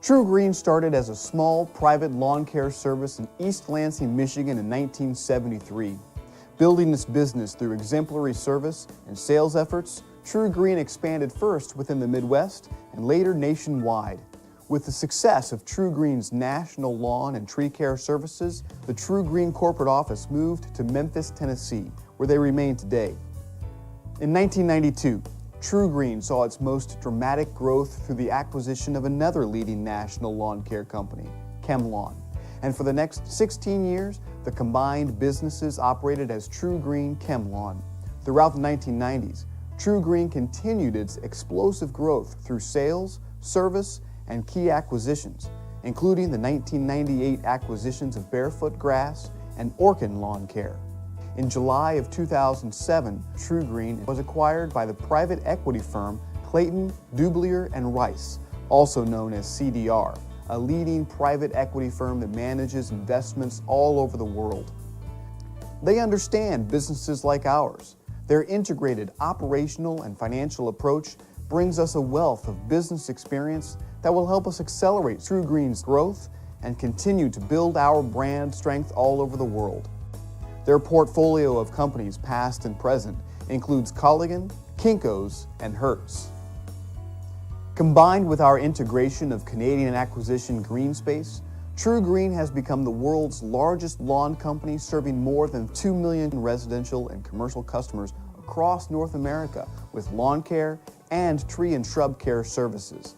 TruGreen started as a small private lawn care service in East Lansing, Michigan in 1973. Building its business through exemplary service and sales efforts, TruGreen expanded first within the Midwest and later nationwide. With the success of TruGreen's national lawn and tree care services, the TruGreen corporate office moved to Memphis, Tennessee, where they remain today. In 1992, TruGreen saw its most dramatic growth through the acquisition of another leading national lawn care company, ChemLawn. And for the next 16 years, the combined businesses operated as TruGreen ChemLawn. Throughout the 1990s, TruGreen continued its explosive growth through sales, service, and key acquisitions, including the 1998 acquisitions of Barefoot Grass and Orkin Lawn Care. In July of 2007, TruGreen was acquired by the private equity firm Clayton, Dubilier & Rice, also known as CDR, a leading private equity firm that manages investments all over the world. They understand businesses like ours. Their integrated operational and financial approach brings us a wealth of business experience that will help us accelerate TruGreen's growth and continue to build our brand strength all over the world. Their portfolio of companies, past and present, includes Culligan, Kinko's, and Hertz. Combined with our integration of Canadian acquisition Greenspace, TruGreen has become the world's largest lawn company, serving more than 2 million residential and commercial customers across North America with lawn care and tree and shrub care services.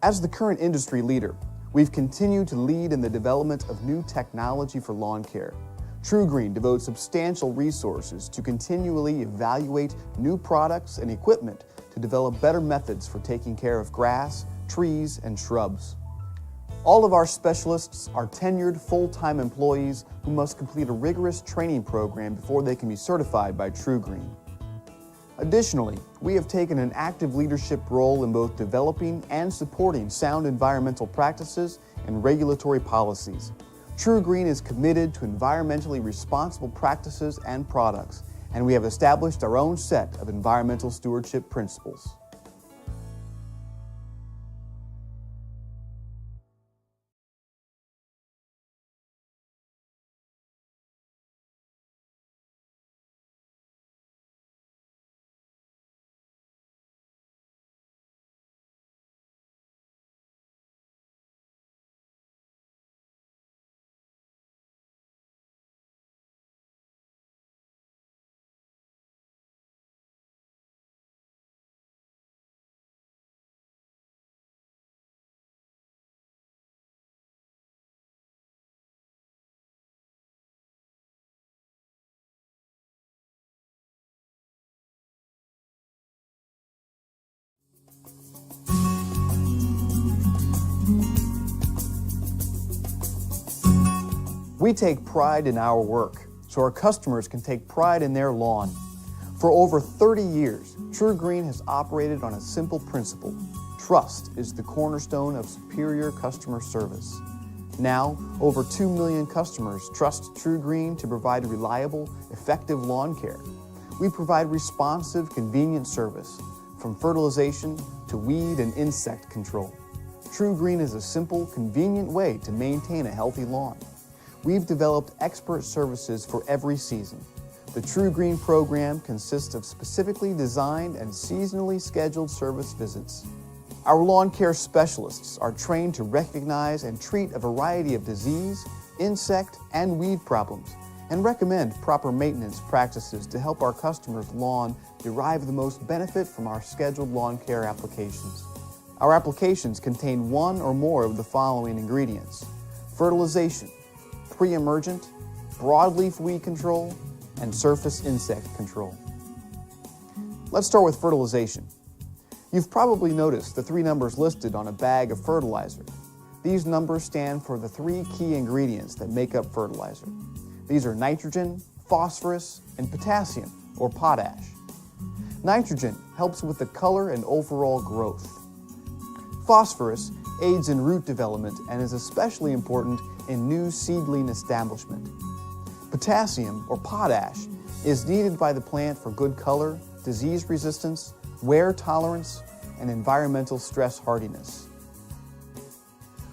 As the current industry leader, we've continued to lead in the development of new technology for lawn care. TruGreen devotes substantial resources to continually evaluate new products and equipment to develop better methods for taking care of grass, trees, and shrubs. All of our specialists are tenured full-time employees who must complete a rigorous training program before they can be certified by TruGreen. Additionally, we have taken an active leadership role in both developing and supporting sound environmental practices and regulatory policies. TruGreen is committed to environmentally responsible practices and products, and we have established our own set of environmental stewardship principles. We take pride in our work, so our customers can take pride in their lawn. For over 30 years, TruGreen has operated on a simple principle. Trust is the cornerstone of superior customer service. Now, over 2 million customers trust TruGreen to provide reliable, effective lawn care. We provide responsive, convenient service, from fertilization to weed and insect control. TruGreen is a simple, convenient way to maintain a healthy lawn. We've developed expert services for every season. The TruGreen program consists of specifically designed and seasonally scheduled service visits. Our lawn care specialists are trained to recognize and treat a variety of disease, insect, and weed problems, and recommend proper maintenance practices to help our customers' lawn derive the most benefit from our scheduled lawn care applications. Our applications contain one or more of the following ingredients: fertilization, pre-emergent, broadleaf weed control, and surface insect control. Let's start with fertilization. You've probably noticed the 3 numbers listed on a bag of fertilizer. These numbers stand for the 3 key ingredients that make up fertilizer. These are nitrogen, phosphorus, and potassium, or potash. Nitrogen helps with the color and overall growth. Phosphorus aids in root development and is especially important in new seedling establishment. Potassium, or potash, is needed by the plant for good color, disease resistance, wear tolerance, and environmental stress hardiness.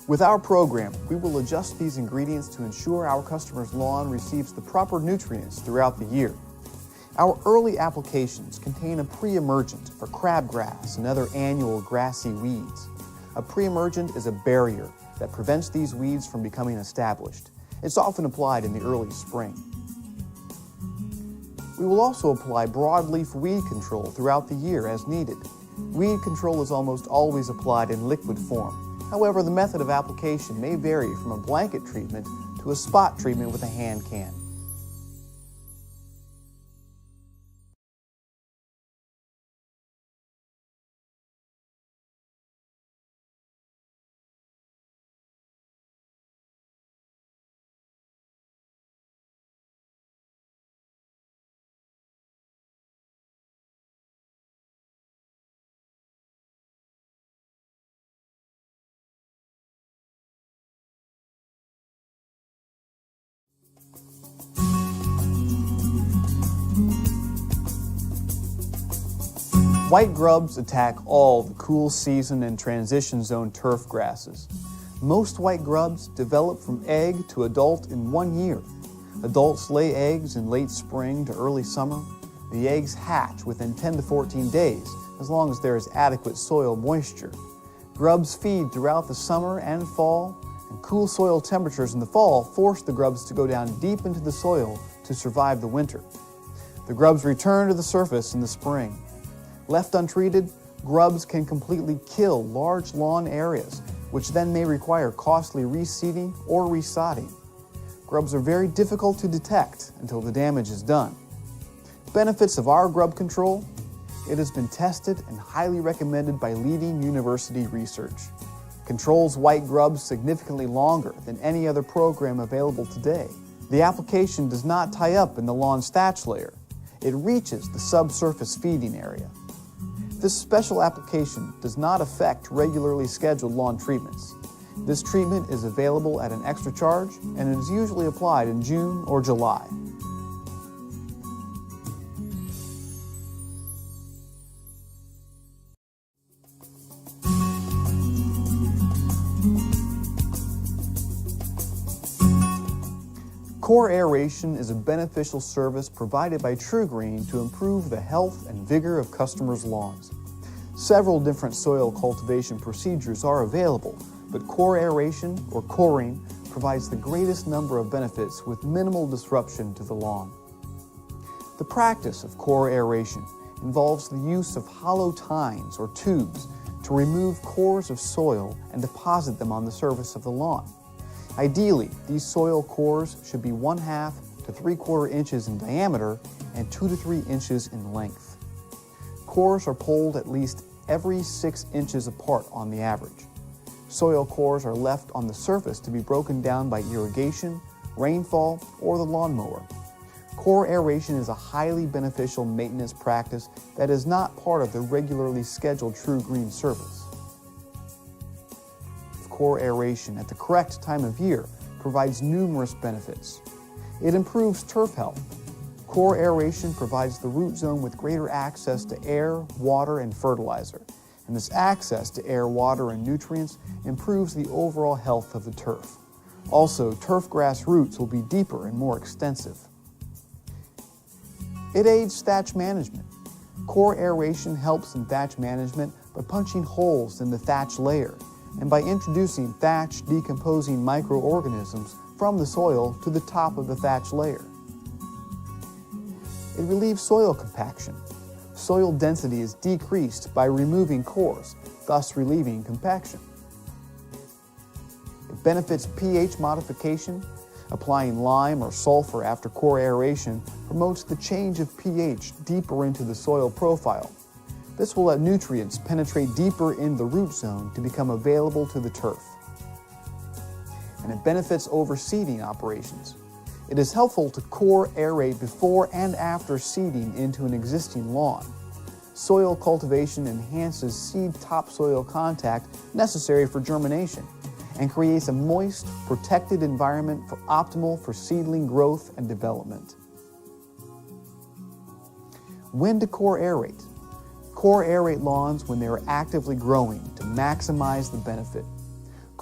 With our program, we will adjust these ingredients to ensure our customer's lawn receives the proper nutrients throughout the year. Our early applications contain a pre-emergent for crabgrass and other annual grassy weeds. A pre-emergent is a barrier that prevents these weeds from becoming established. It's often applied in the early spring. We will also apply broadleaf weed control throughout the year as needed. Weed control is almost always applied in liquid form. However, the method of application may vary from a blanket treatment to a spot treatment with a hand can. White grubs attack all the cool season and transition zone turf grasses. Most white grubs develop from egg to adult in 1 year. Adults lay eggs in late spring to early summer. The eggs hatch within 10 to 14 days, as long as there is adequate soil moisture. Grubs feed throughout the summer and fall, and cool soil temperatures in the fall force the grubs to go down deep into the soil to survive the winter. The grubs return to the surface in the spring. Left untreated, grubs can completely kill large lawn areas, which then may require costly reseeding or resodding. Grubs are very difficult to detect until the damage is done. Benefits of our grub control: it has been tested and highly recommended by leading university research. Controls white grubs significantly longer than any other program available today. The application does not tie up in the lawn's thatch layer. It reaches the subsurface feeding area. This special application does not affect regularly scheduled lawn treatments. This treatment is available at an extra charge, and it is usually applied in June or July. Core aeration is a beneficial service provided by TruGreen to improve the health and vigor of customers' lawns. Several different soil cultivation procedures are available, but core aeration, or coring, provides the greatest number of benefits with minimal disruption to the lawn. The practice of core aeration involves the use of hollow tines or tubes to remove cores of soil and deposit them on the surface of the lawn. Ideally, these soil cores should be 1/2 to 3/4 inches in diameter and 2 to 3 inches in length. Cores are pulled at least every 6 inches apart on the average. Soil cores are left on the surface to be broken down by irrigation, rainfall, or the lawnmower. Core aeration is a highly beneficial maintenance practice that is not part of the regularly scheduled TruGreen service. Core aeration at the correct time of year provides numerous benefits. It improves turf health. Core aeration provides the root zone with greater access to air, water, and fertilizer. And this access to air, water, and nutrients improves the overall health of the turf. Also, turf grass roots will be deeper and more extensive. It aids thatch management. Core aeration helps in thatch management by punching holes in the thatch layer and by introducing thatch decomposing microorganisms from the soil to the top of the thatch layer. It relieves soil compaction. Soil density is decreased by removing cores, thus relieving compaction. It benefits pH modification. Applying lime or sulfur after core aeration promotes the change of pH deeper into the soil profile. This will let nutrients penetrate deeper in the root zone to become available to the turf. And it benefits overseeding operations. It is helpful to core aerate before and after seeding into an existing lawn. Soil cultivation enhances seed topsoil contact necessary for germination and creates a moist, protected environment optimal for seedling growth and development. When to core aerate? Core aerate lawns when they are actively growing to maximize the benefit.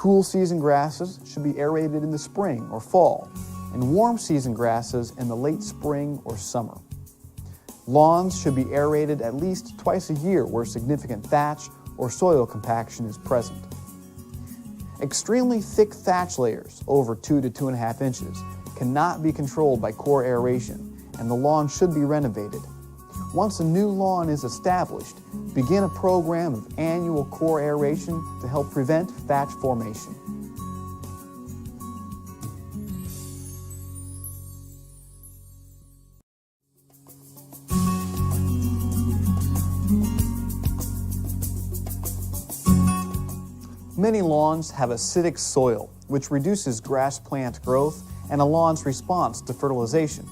Cool season grasses should be aerated in the spring or fall, and warm season grasses in the late spring or summer. Lawns should be aerated at least twice a year where significant thatch or soil compaction is present. Extremely thick thatch layers, over 2 to 2.5 inches, cannot be controlled by core aeration, and the lawn should be renovated. Once a new lawn is established, begin a program of annual core aeration to help prevent thatch formation. Many lawns have acidic soil, which reduces grass plant growth and a lawn's response to fertilization.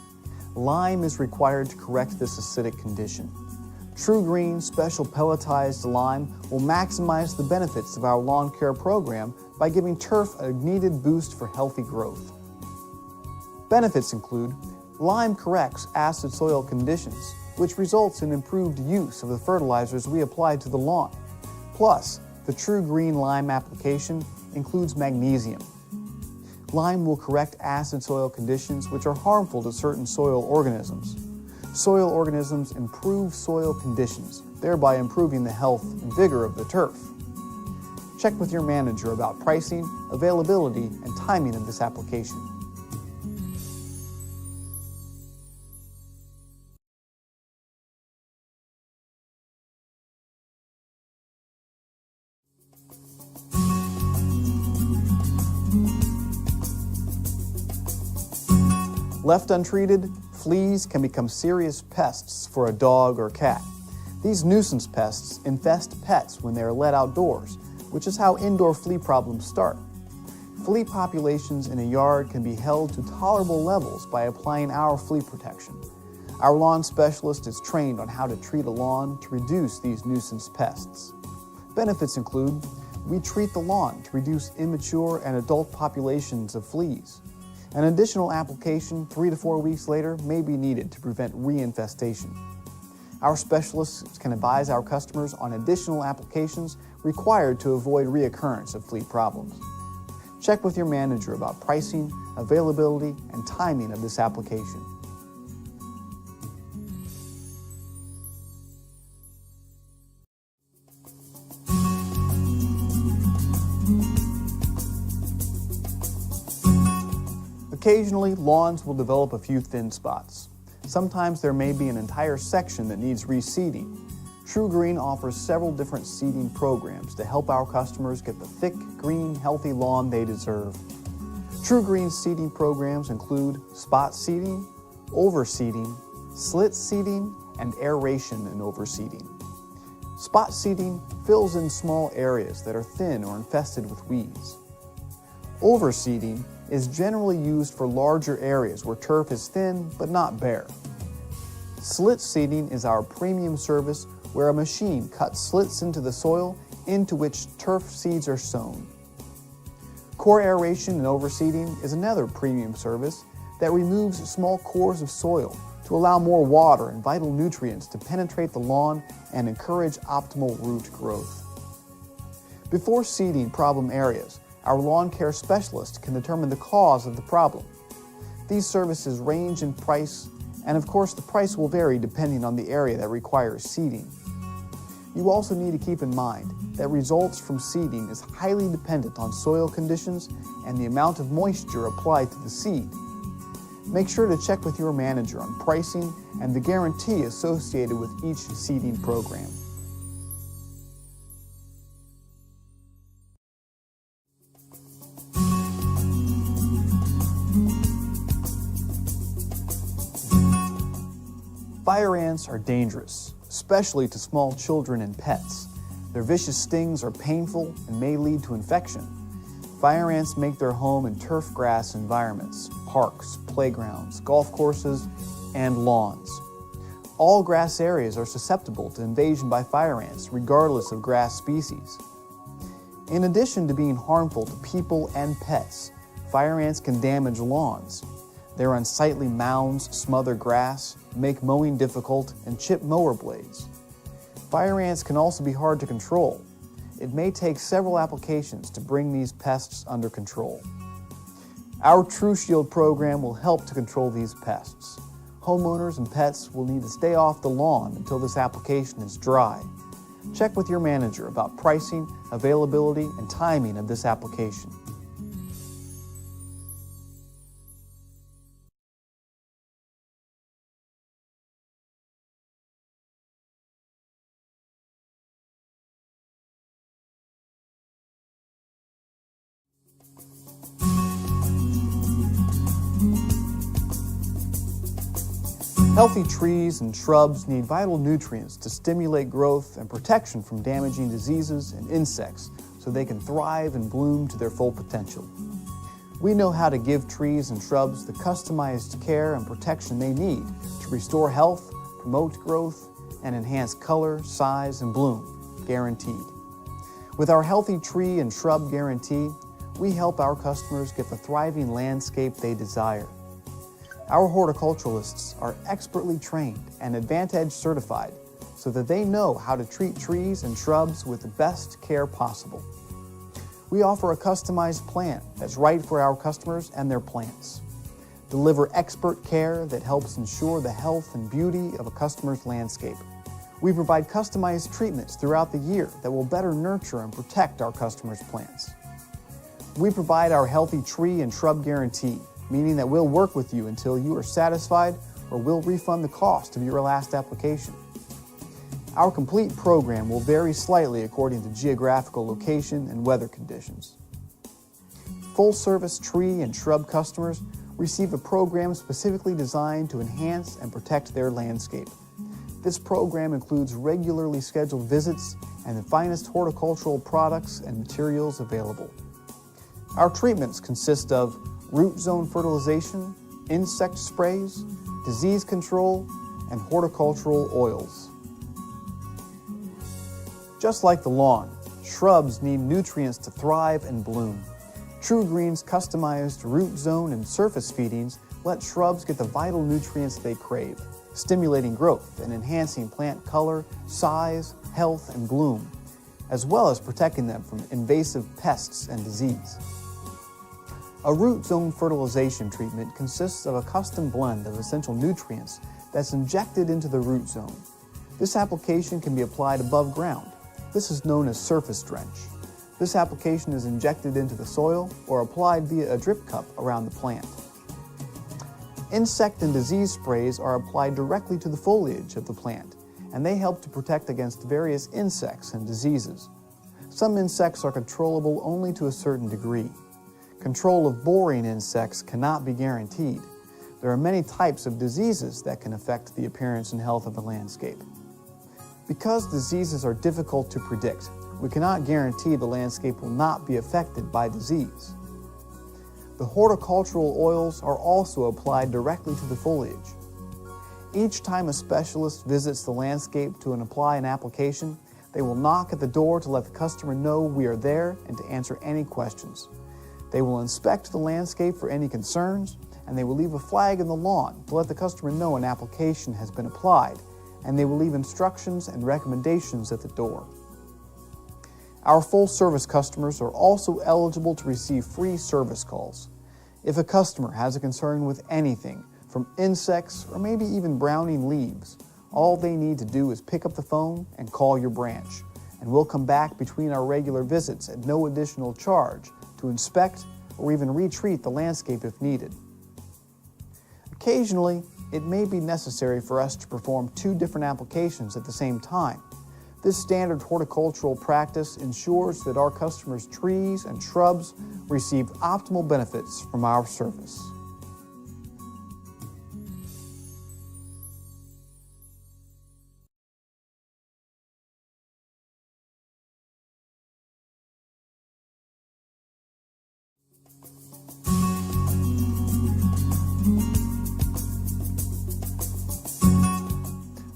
Lime is required to correct this acidic condition. TruGreen Special Pelletized Lime will maximize the benefits of our lawn care program by giving turf a needed boost for healthy growth. Benefits include lime corrects acid soil conditions, which results in improved use of the fertilizers we apply to the lawn. Plus, the TruGreen Lime application includes magnesium. Lime will correct acid soil conditions which are harmful to certain soil organisms. Soil organisms improve soil conditions, thereby improving the health and vigor of the turf. Check with your manager about pricing, availability, and timing of this application. Left untreated, fleas can become serious pests for a dog or cat. These nuisance pests infest pets when they are let outdoors, which is how indoor flea problems start. Flea populations in a yard can be held to tolerable levels by applying our flea protection. Our lawn specialist is trained on how to treat a lawn to reduce these nuisance pests. Benefits include, we treat the lawn to reduce immature and adult populations of fleas. An additional application 3 to 4 weeks later may be needed to prevent reinfestation. Our specialists can advise our customers on additional applications required to avoid reoccurrence of flea problems. Check with your manager about pricing, availability, and timing of this application. Occasionally, lawns will develop a few thin spots. Sometimes there may be an entire section that needs reseeding. TruGreen offers several different seeding programs to help our customers get the thick, green, healthy lawn they deserve. TruGreen's seeding programs include spot seeding, overseeding, slit seeding, and aeration and overseeding. Spot seeding fills in small areas that are thin or infested with weeds. Overseeding is generally used for larger areas where turf is thin but not bare. Slit seeding is our premium service where a machine cuts slits into the soil into which turf seeds are sown. Core aeration and overseeding is another premium service that removes small cores of soil to allow more water and vital nutrients to penetrate the lawn and encourage optimal root growth. Before seeding problem areas, our lawn care specialist can determine the cause of the problem. These services range in price, and of course the price will vary depending on the area that requires seeding. You also need to keep in mind that results from seeding is highly dependent on soil conditions and the amount of moisture applied to the seed. Make sure to check with your manager on pricing and the guarantee associated with each seeding program. Fire ants are dangerous, especially to small children and pets. Their vicious stings are painful and may lead to infection. Fire ants make their home in turf grass environments, parks, playgrounds, golf courses, and lawns. All grass areas are susceptible to invasion by fire ants, regardless of grass species. In addition to being harmful to people and pets, fire ants can damage lawns. Their unsightly mounds smother grass, make mowing difficult, and chip mower blades. Fire ants can also be hard to control. it may take several applications to bring these pests under control. Our TruShield program will help to control these pests. Homeowners and pets will need to stay off the lawn until this application is dry. Check with your manager about pricing, availability, and timing of this application. Healthy trees and shrubs need vital nutrients to stimulate growth and protection from damaging diseases and insects so they can thrive and bloom to their full potential. We know how to give trees and shrubs the customized care and protection they need to restore health, promote growth, and enhance color, size, and bloom, guaranteed. With our Healthy Tree and Shrub Guarantee, we help our customers get the thriving landscape they desire. Our horticulturalists are expertly trained and Advantage certified so that they know how to treat trees and shrubs with the best care possible. We offer a customized plan that's right for our customers and their plants. Deliver expert care that helps ensure the health and beauty of a customer's landscape. We provide customized treatments throughout the year that will better nurture and protect our customers' plants. We provide our Healthy Tree and Shrub Guarantee, meaning that we'll work with you until you are satisfied or we'll refund the cost of your last application. Our complete program will vary slightly according to geographical location and weather conditions. Full-service tree and shrub customers receive a program specifically designed to enhance and protect their landscape. This program includes regularly scheduled visits and the finest horticultural products and materials available. Our treatments consist of root zone fertilization, insect sprays, disease control, and horticultural oils. Just like the lawn, shrubs need nutrients to thrive and bloom. TruGreen's customized root zone and surface feedings let shrubs get the vital nutrients they crave, stimulating growth and enhancing plant color, size, health, and bloom, as well as protecting them from invasive pests and disease. A root zone fertilization treatment consists of a custom blend of essential nutrients that's injected into the root zone. This application can be applied above ground. This is known as surface drench. This application is injected into the soil or applied via a drip cup around the plant. Insect and disease sprays are applied directly to the foliage of the plant, and they help to protect against various insects and diseases. Some insects are controllable only to a certain degree. Control of boring insects cannot be guaranteed. There are many types of diseases that can affect the appearance and health of the landscape. Because diseases are difficult to predict, we cannot guarantee the landscape will not be affected by disease. The horticultural oils are also applied directly to the foliage. Each time a specialist visits the landscape to apply an application, they will knock at the door to let the customer know we are there and to answer any questions. They will inspect the landscape for any concerns, and they will leave a flag in the lawn to let the customer know an application has been applied, and they will leave instructions and recommendations at the door. Our full-service customers are also eligible to receive free service calls. If a customer has a concern with anything, from insects or maybe even browning leaves, all they need to do is pick up the phone and call your branch, and we'll come back between our regular visits at no additional charge to inspect or even retreat the landscape if needed. Occasionally, it may be necessary for us to perform 2 different applications at the same time. This standard horticultural practice ensures that our customers' trees and shrubs receive optimal benefits from our service.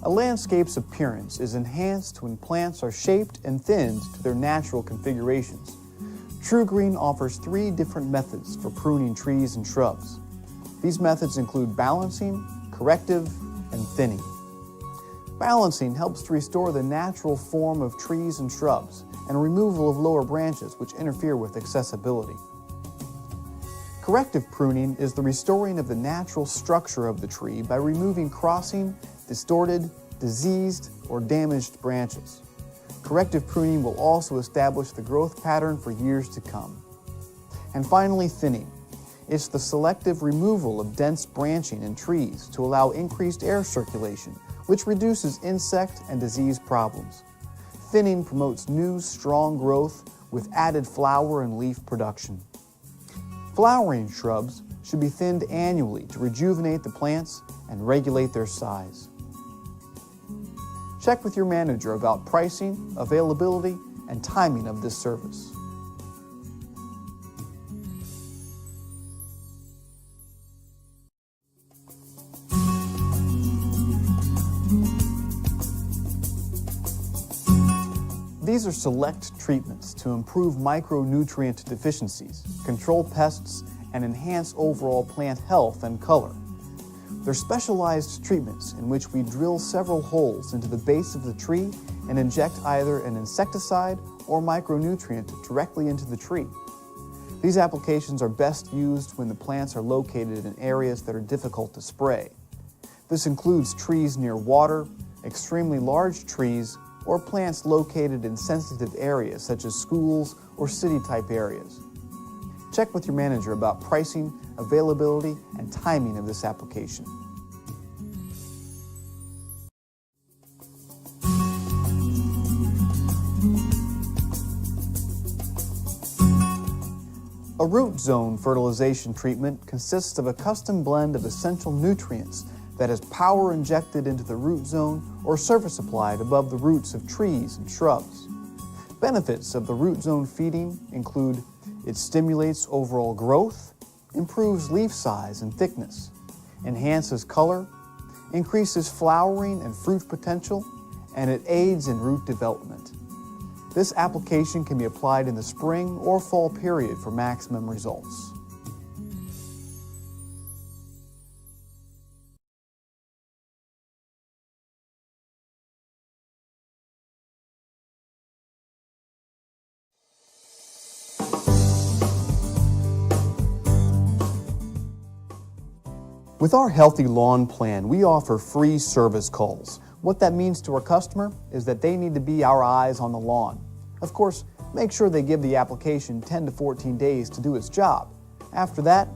A landscape's appearance is enhanced when plants are shaped and thinned to their natural configurations. TruGreen offers 3 different methods for pruning trees and shrubs. These methods include balancing, corrective, and thinning. Balancing helps to restore the natural form of trees and shrubs and removal of lower branches which interfere with accessibility. Corrective pruning is the restoring of the natural structure of the tree by removing crossing, distorted, diseased, or damaged branches. Corrective pruning will also establish the growth pattern for years to come. And finally, thinning. It's the selective removal of dense branching in trees to allow increased air circulation, which reduces insect and disease problems. Thinning promotes new, strong growth with added flower and leaf production. Flowering shrubs should be thinned annually to rejuvenate the plants and regulate their size. Check with your manager about pricing, availability, and timing of this service. These are select treatments to improve micronutrient deficiencies, control pests, and enhance overall plant health and color. They're specialized treatments in which we drill several holes into the base of the tree and inject either an insecticide or micronutrient directly into the tree. These applications are best used when the plants are located in areas that are difficult to spray. This includes trees near water, extremely large trees, or plants located in sensitive areas such as schools or city-type areas. Check with your manager about pricing, availability, and timing of this application. A root zone fertilization treatment consists of a custom blend of essential nutrients that is power injected into the root zone or surface applied above the roots of trees and shrubs. Benefits of the root zone feeding include it stimulates overall growth, improves leaf size and thickness, enhances color, increases flowering and fruit potential, and it aids in root development. This application can be applied in the spring or fall period for maximum results. With our Healthy Lawn Plan, we offer free service calls. What that means to our customer is that they need to be our eyes on the lawn. Of course, make sure they give the application 10 to 14 days to do its job. After that,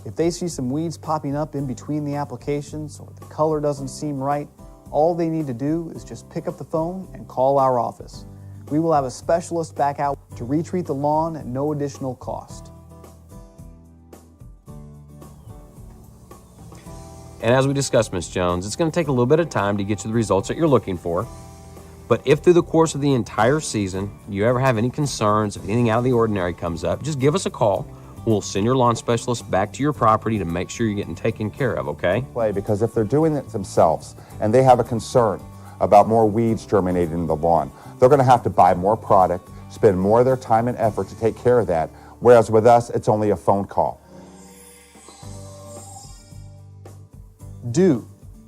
if they see some weeds popping up in between the applications or the color doesn't seem right, all they need to do is just pick up the phone and call our office. We will have a specialist back out to retreat the lawn at no additional cost. And as we discussed, Ms. Jones, it's going to take a little bit of time to get you the results that you're looking for. But if through the course of the entire season you ever have any concerns, if anything out of the ordinary comes up, just give us a call. We'll send your lawn specialist back to your property to make sure you're getting taken care of, okay? Because if they're doing it themselves and they have a concern about more weeds germinating in the lawn, they're going to have to buy more product, spend more of their time and effort to take care of that, whereas with us, it's only a phone call.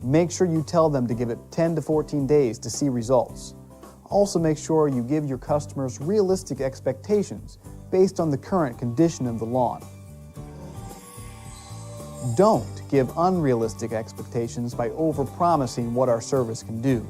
Make sure you tell them to give it 10 to 14 days to see results. Also make sure you give your customers realistic expectations based on the current condition of the lawn. Don't give unrealistic expectations by overpromising what our service can do.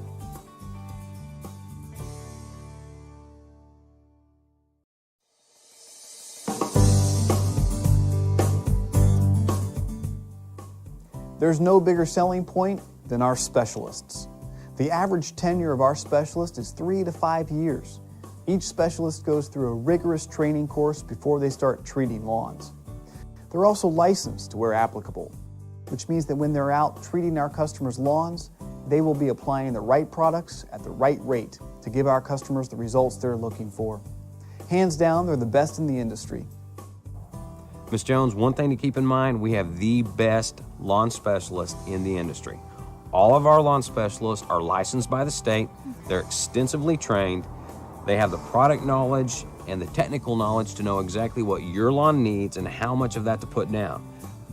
There's no bigger selling point than our specialists. The average tenure of our specialist is 3 to 5 years. Each specialist goes through a rigorous training course before they start treating lawns. They're also licensed where applicable, which means that when they're out treating our customers' lawns, they will be applying the right products at the right rate to give our customers the results they're looking for. Hands down, they're the best in the industry. Ms. Jones, one thing to keep in mind, we have the best lawn specialists in the industry. All of our lawn specialists are licensed by the state. They're extensively trained. They have the product knowledge and the technical knowledge to know exactly what your lawn needs and how much of that to put down.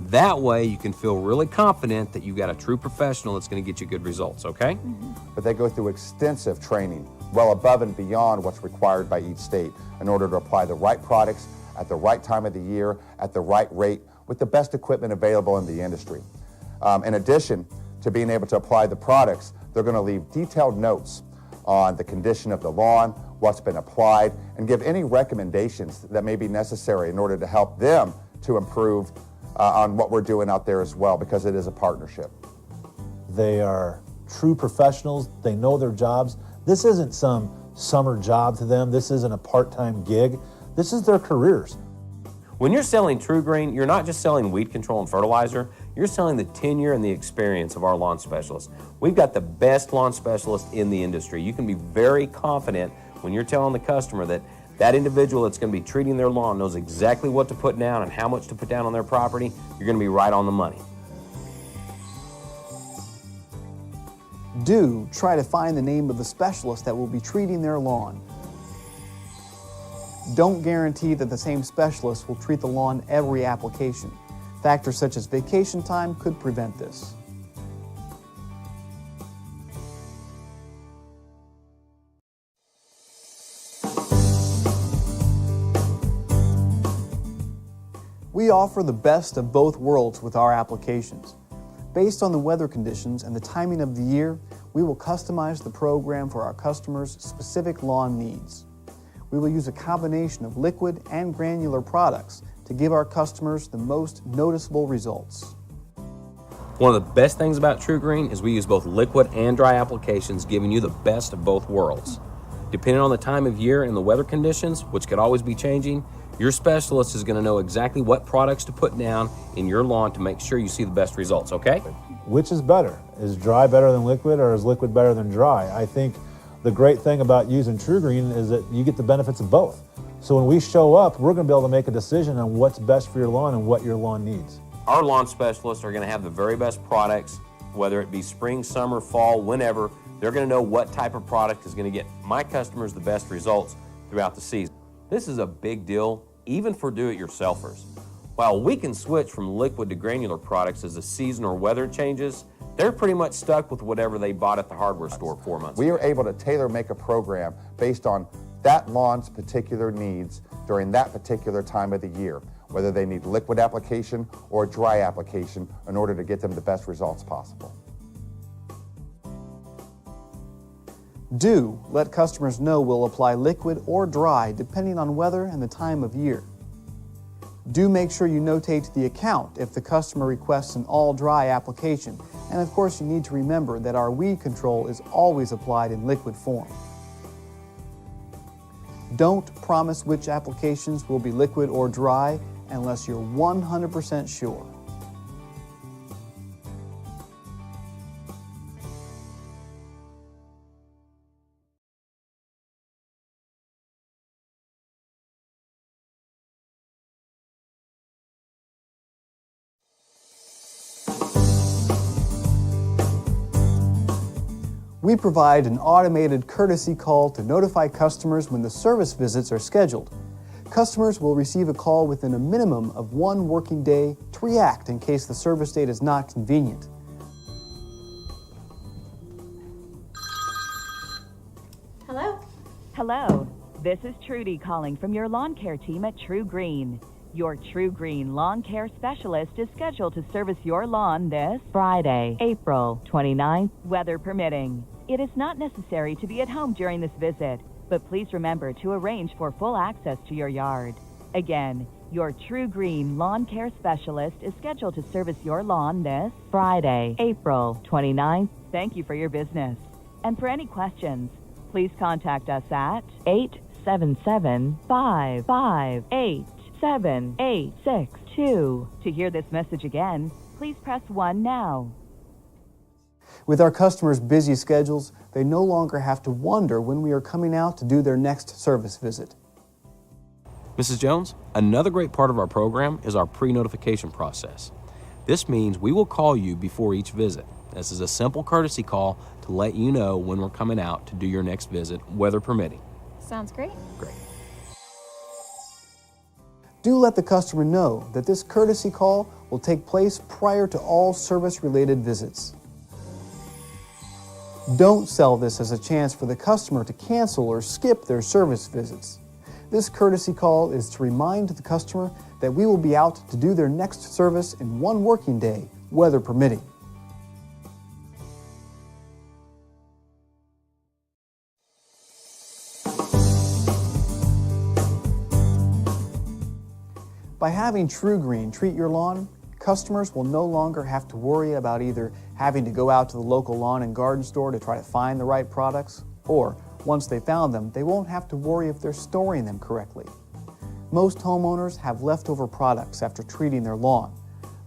That way you can feel really confident that you've got a true professional that's going to get you good results, okay? But they go through extensive training, well above and beyond what's required by each state, in order to apply the right products at the right time of the year, at the right rate, with the best equipment available in the industry. In addition to being able to apply the products, they're going to leave detailed notes on the condition of the lawn, what's been applied, and give any recommendations that may be necessary in order to help them to improve on what we're doing out there as well, because it is a partnership. They are true professionals. They know their jobs. This isn't some summer job to them. This isn't a part-time gig. This is their careers. When you're selling TruGreen, you're not just selling weed control and fertilizer, you're selling the tenure and the experience of our lawn specialists. We've got the best lawn specialists in the industry. You can be very confident when you're telling the customer that that individual that's going to be treating their lawn knows exactly what to put down and how much to put down on their property. You're going to be right on the money. Do try to find the name of the specialist that will be treating their lawn. Don't guarantee that the same specialist will treat the lawn every application. Factors such as vacation time could prevent this. We offer the best of both worlds with our applications. Based on the weather conditions and the timing of the year, we will customize the program for our customers' specific lawn needs. We will use a combination of liquid and granular products to give our customers the most noticeable results. One of the best things about TruGreen is we use both liquid and dry applications, giving you the best of both worlds. Depending on the time of year and the weather conditions, which could always be changing, your specialist is going to know exactly what products to put down in your lawn to make sure you see the best results, okay? Which is better? Is dry better than liquid, or is liquid better than dry? I think the great thing about using TruGreen is that you get the benefits of both. So when we show up, we're going to be able to make a decision on what's best for your lawn and what your lawn needs. Our lawn specialists are going to have the very best products, whether it be spring, summer, fall, whenever. They're going to know what type of product is going to get my customers the best results throughout the season. This is a big deal, even for do-it-yourselfers. While we can switch from liquid to granular products as the season or weather changes, they're pretty much stuck with whatever they bought at the hardware store 4 months ago. We are able to tailor-make a program based on that lawn's particular needs during that particular time of the year, whether they need liquid application or dry application, in order to get them the best results possible. Do let customers know we'll apply liquid or dry depending on weather and the time of year. Do make sure you notate the account if the customer requests an all-dry application. And of course, you need to remember that our weed control is always applied in liquid form. Don't promise which applications will be liquid or dry unless you're 100% sure. We provide an automated courtesy call to notify customers when the service visits are scheduled. Customers will receive a call within a minimum of 1 working day to react in case the service date is not convenient. Hello? Hello, this is Trudy calling from your lawn care team at TruGreen. Your TruGreen lawn care specialist is scheduled to service your lawn this Friday, April 29th, weather permitting. It is not necessary to be at home during this visit, but please remember to arrange for full access to your yard. Again, your TruGreen lawn care specialist is scheduled to service your lawn this Friday, April 29th. Thank you for your business. And for any questions, please contact us at 877-558-7862. To hear this message again, please press 1 now. With our customers' busy schedules, they no longer have to wonder when we are coming out to do their next service visit. Mrs. Jones, another great part of our program is our pre-notification process. This means we will call you before each visit. This is a simple courtesy call to let you know when we're coming out to do your next visit, weather permitting. Sounds great. Great. Do let the customer know that this courtesy call will take place prior to all service-related visits. Don't sell this as a chance for the customer to cancel or skip their service visits. This courtesy call is to remind the customer that we will be out to do their next service in one working day, weather permitting. By having TruGreen treat your lawn, customers will no longer have to worry about either having to go out to the local lawn and garden store to try to find the right products, or once they found them, they won't have to worry if they're storing them correctly. Most homeowners have leftover products after treating their lawn.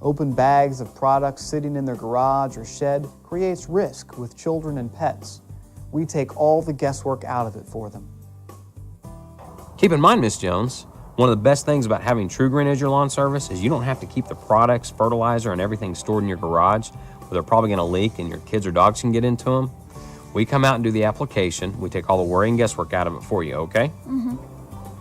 Open bags of products sitting in their garage or shed creates risk with children and pets. We take all the guesswork out of it for them. Keep in mind, Ms. Jones, one of the best things about having TruGreen as your lawn service is you don't have to keep the products, fertilizer, and everything stored in your garage where they're probably going to leak and your kids or dogs can get into them. We come out and do the application. We take all the worry and guesswork out of it for you, okay? Mm-hmm.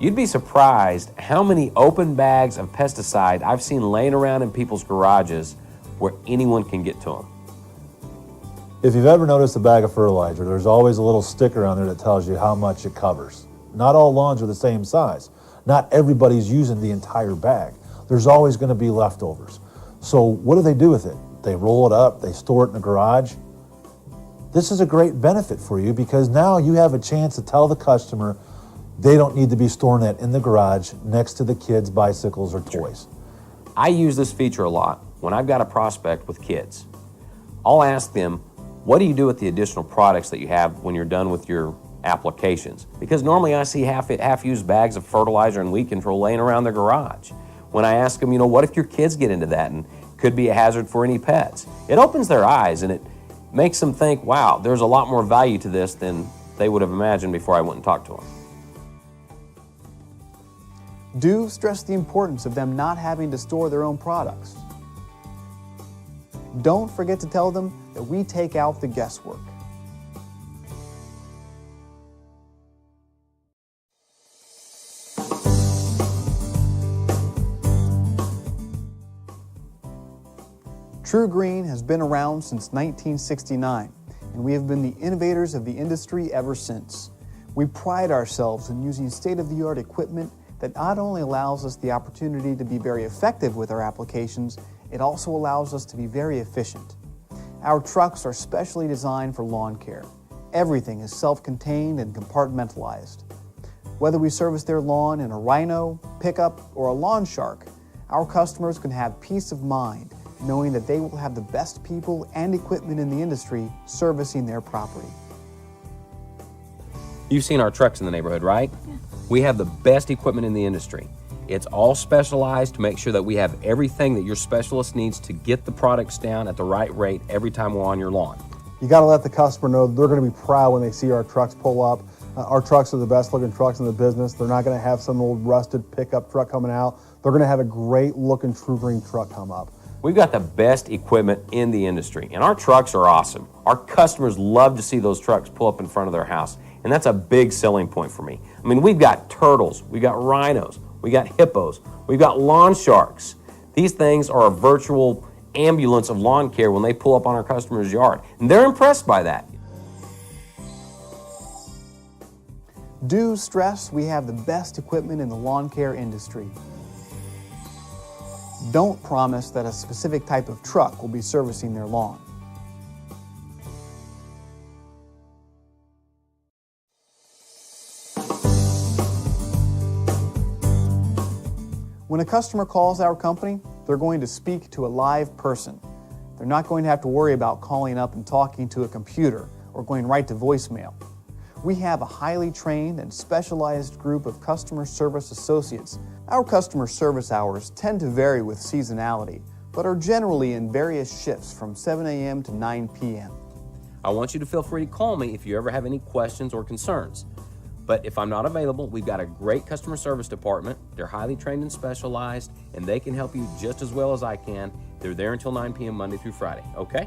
You'd be surprised how many open bags of pesticide I've seen laying around in people's garages where anyone can get to them. If you've ever noticed a bag of fertilizer, there's always a little sticker on there that tells you how much it covers. Not all lawns are the same size. Not everybody's using the entire bag. There's always going to be leftovers. So what do they do with it? They roll it up, they store it in the garage. This is a great benefit for you because now you have a chance to tell the customer they don't need to be storing that in the garage next to the kids' bicycles or toys. I use this feature a lot when I've got a prospect with kids. I'll ask them, what do you do with the additional products that you have when you're done with your applications? Because normally I see half-used bags of fertilizer and weed control laying around their garage. When I ask them, what if your kids get into that and could be a hazard for any pets? It opens their eyes and it makes them think, wow, there's a lot more value to this than they would have imagined before I went and talked to them. Do stress the importance of them not having to store their own products. Don't forget to tell them that we take out the guesswork. TruGreen has been around since 1969, and we have been the innovators of the industry ever since. We pride ourselves in using state-of-the-art equipment that not only allows us the opportunity to be very effective with our applications, it also allows us to be very efficient. Our trucks are specially designed for lawn care. Everything is self-contained and compartmentalized. Whether we service their lawn in a Rhino, pickup, or a Lawn Shark, our customers can have peace of mind knowing that they will have the best people and equipment in the industry servicing their property. You've seen our trucks in the neighborhood, right? Yeah. We have the best equipment in the industry. It's all specialized to make sure that we have everything that your specialist needs to get the products down at the right rate every time we're on your lawn. You got to let the customer know they're going to be proud when they see our trucks pull up. Our trucks are the best looking trucks in the business. They're not going to have some old rusted pickup truck coming out. They're going to have a great looking TruGreen truck come up. We've got the best equipment in the industry, and our trucks are awesome. Our customers love to see those trucks pull up in front of their house, and that's a big selling point for me. I mean, we've got turtles, we've got rhinos, we got hippos, we've got lawn sharks. These things are a virtual ambulance of lawn care when they pull up on our customer's yard, and they're impressed by that. Do stress we have the best equipment in the lawn care industry. Don't promise that a specific type of truck will be servicing their lawn. When a customer calls our company, they're going to speak to a live person. They're not going to have to worry about calling up and talking to a computer or going right to voicemail. We have a highly trained and specialized group of customer service associates. Our customer service hours tend to vary with seasonality, but are generally in various shifts from 7 a.m. to 9 p.m. I want you to feel free to call me if you ever have any questions or concerns. But if I'm not available, we've got a great customer service department. They're highly trained and specialized, and they can help you just as well as I can. They're there until 9 p.m. Monday through Friday, okay?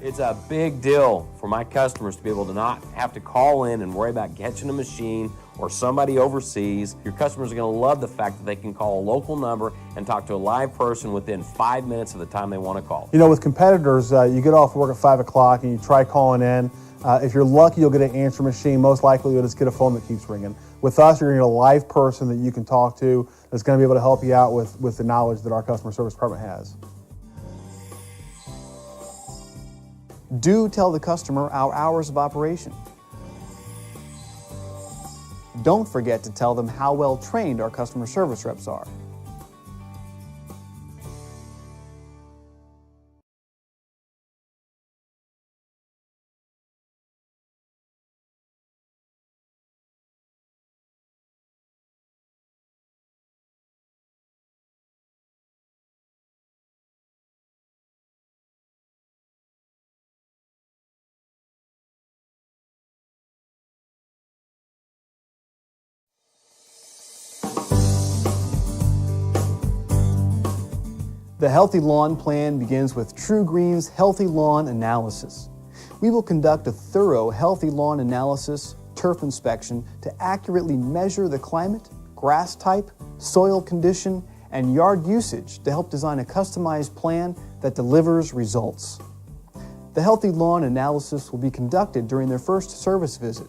It's a big deal for my customers to be able to not have to call in and worry about catching a machine or somebody overseas, your customers are going to love the fact that they can call a local number and talk to a live person within 5 minutes of the time they want to call. You know, with competitors, you get off work at 5 o'clock and you try calling in. If you're lucky, you'll get an answer machine. Most likely, you'll just get a phone that keeps ringing. With us, you're going to get a live person that you can talk to that's going to be able to help you out with the knowledge that our customer service department has. Do tell the customer our hours of operation. Don't forget to tell them how well trained our customer service reps are. The Healthy Lawn Plan begins with TruGreen's Healthy Lawn Analysis. We will conduct a thorough healthy lawn analysis, turf inspection to accurately measure the climate, grass type, soil condition, and yard usage to help design a customized plan that delivers results. The Healthy Lawn Analysis will be conducted during their first service visit.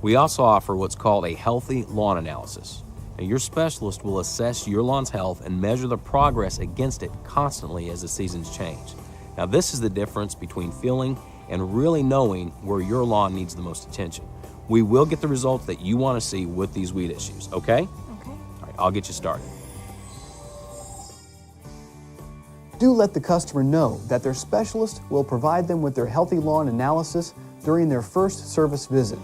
We also offer what's called a healthy lawn analysis. Now, your specialist will assess your lawn's health and measure the progress against it constantly as the seasons change. Now, this is the difference between feeling and really knowing where your lawn needs the most attention. We will get the results that you want to see with these weed issues, okay? Okay. All right, I'll get you started. Do let the customer know that their specialist will provide them with their Healthy Lawn Analysis during their first service visit.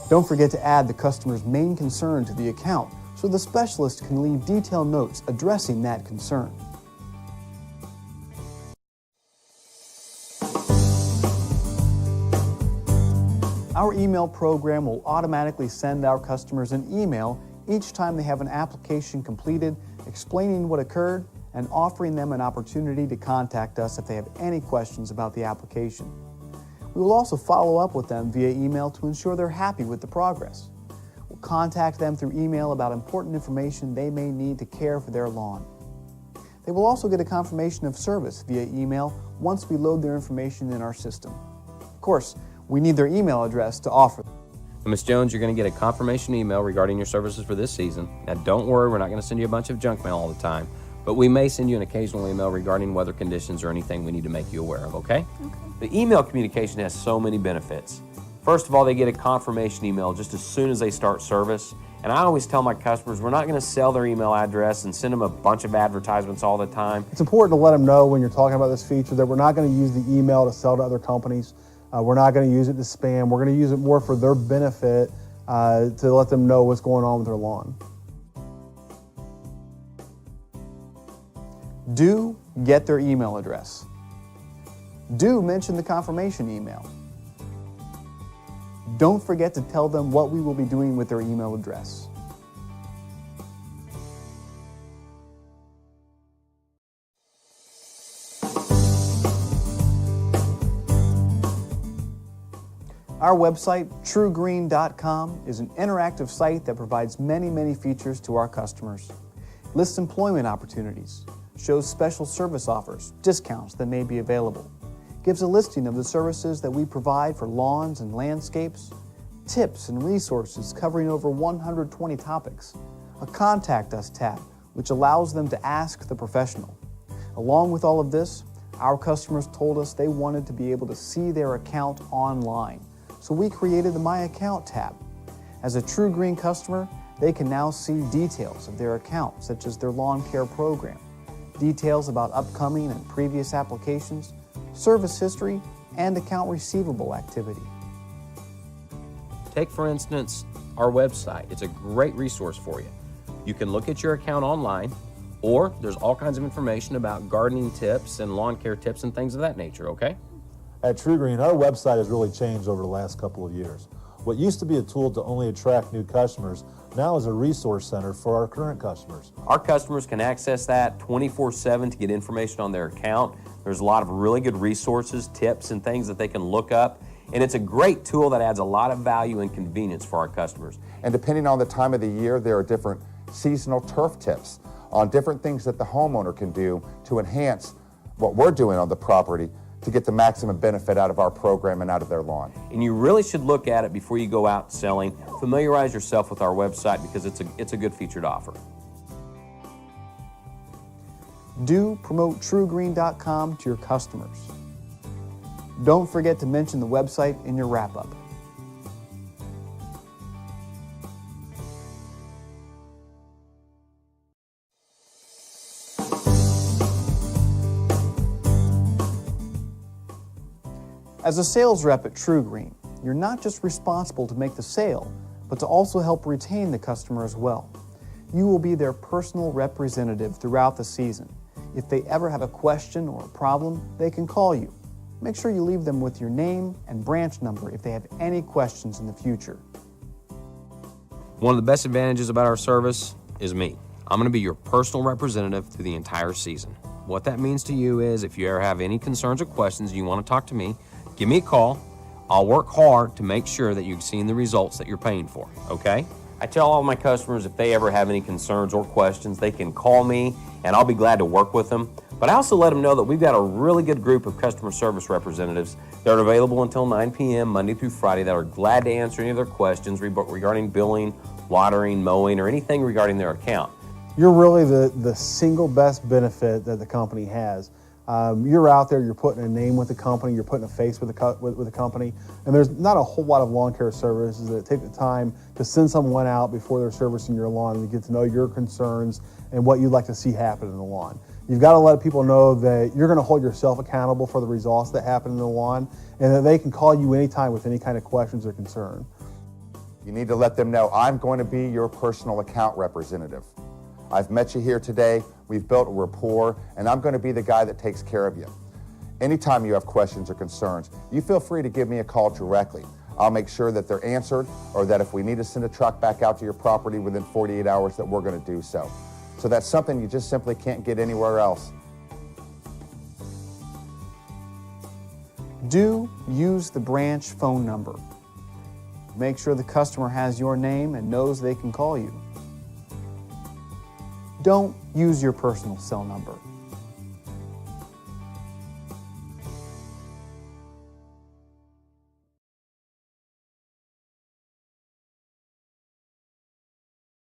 Don't forget to add the customer's main concern to the account so the specialist can leave detailed notes addressing that concern. Our email program will automatically send our customers an email each time they have an application completed, explaining what occurred and offering them an opportunity to contact us if they have any questions about the application. We will also follow up with them via email to ensure they're happy with the progress. We'll contact them through email about important information they may need to care for their lawn. They will also get a confirmation of service via email once we load their information in our system. Of course, we need their email address to offer them. Ms. Jones, you're going to get a confirmation email regarding your services for this season. Now, don't worry, we're not going to send you a bunch of junk mail all the time, but we may send you an occasional email regarding weather conditions or anything we need to make you aware of, okay? The email communication has so many benefits. First of all, they get a confirmation email just as soon as they start service. And I always tell my customers, we're not going to sell their email address and send them a bunch of advertisements all the time. It's important to let them know when you're talking about this feature that we're not going to use the email to sell to other companies. We're not going to use it to spam. We're going to use it more for their benefit to let them know what's going on with their lawn. Do get their email address. Do mention the confirmation email. Don't forget to tell them what we will be doing with their email address. Our website, TruGreen.com, is an interactive site that provides many features to our customers. Lists employment opportunities, shows special service offers, discounts that may be available, gives a listing of the services that we provide for lawns and landscapes, tips and resources covering over 120 topics, a Contact Us tab, which allows them to ask the professional. Along with all of this, our customers told us they wanted to be able to see their account online, so we created the My Account tab. As a TruGreen customer, they can now see details of their account, such as their lawn care program, details about upcoming and previous applications, service history, and account receivable activity. Take, for instance, our website. It's a great resource for you. You can look at your account online, or there's all kinds of information about gardening tips and lawn care tips and things of that nature, okay? At TruGreen, our website has really changed over the last couple of years. What used to be a tool to only attract new customers now is a resource center for our current customers. Our customers can access that 24/7 to get information on their account. There's a lot of really good resources, tips, and things that they can look up. And it's a great tool that adds a lot of value and convenience for our customers. And depending on the time of the year, there are different seasonal turf tips on different things that the homeowner can do to enhance what we're doing on the property to get the maximum benefit out of our program and out of their lawn. And you really should look at it before you go out selling. Familiarize yourself with our website because it's a good featured offer. Do promote TrueGreen.com to your customers. Don't forget to mention the website in your wrap-up. As a sales rep at TrueGreen, you're not just responsible to make the sale, but to also help retain the customer as well. You will be their personal representative throughout the season. If they ever have a question or a problem, they can call you. Make sure you leave them with your name and branch number if they have any questions in the future. One of the best advantages about our service is me. I'm going to be your personal representative through the entire season. What that means to you is if you ever have any concerns or questions and you want to talk to me, give me a call. I'll work hard to make sure that you've seen the results that you're paying for, okay? I tell all my customers if they ever have any concerns or questions, they can call me and I'll be glad to work with them. But I also let them know that we've got a really good group of customer service representatives that are available until 9 p.m. Monday through Friday that are glad to answer any of their questions regarding billing, watering, mowing, or anything regarding their account. You're really the single best benefit that the company has. You're out there, you're putting a name with the company, you're putting a face with the company, and there's not a whole lot of lawn care services that take the time to send someone out before they're servicing your lawn and get to know your concerns and what you'd like to see happen in the lawn. You've got to let people know that you're going to hold yourself accountable for the results that happen in the lawn and that they can call you anytime with any kind of questions or concern. You need to let them know I'm going to be your personal account representative. I've met you here today, we've built a rapport, and I'm going to be the guy that takes care of you. Anytime you have questions or concerns, you feel free to give me a call directly. I'll make sure that they're answered, or that if we need to send a truck back out to your property within 48 hours, that we're going to do so. So that's something you just simply can't get anywhere else. Do use the branch phone number. Make sure the customer has your name and knows they can call you. Don't use your personal cell number.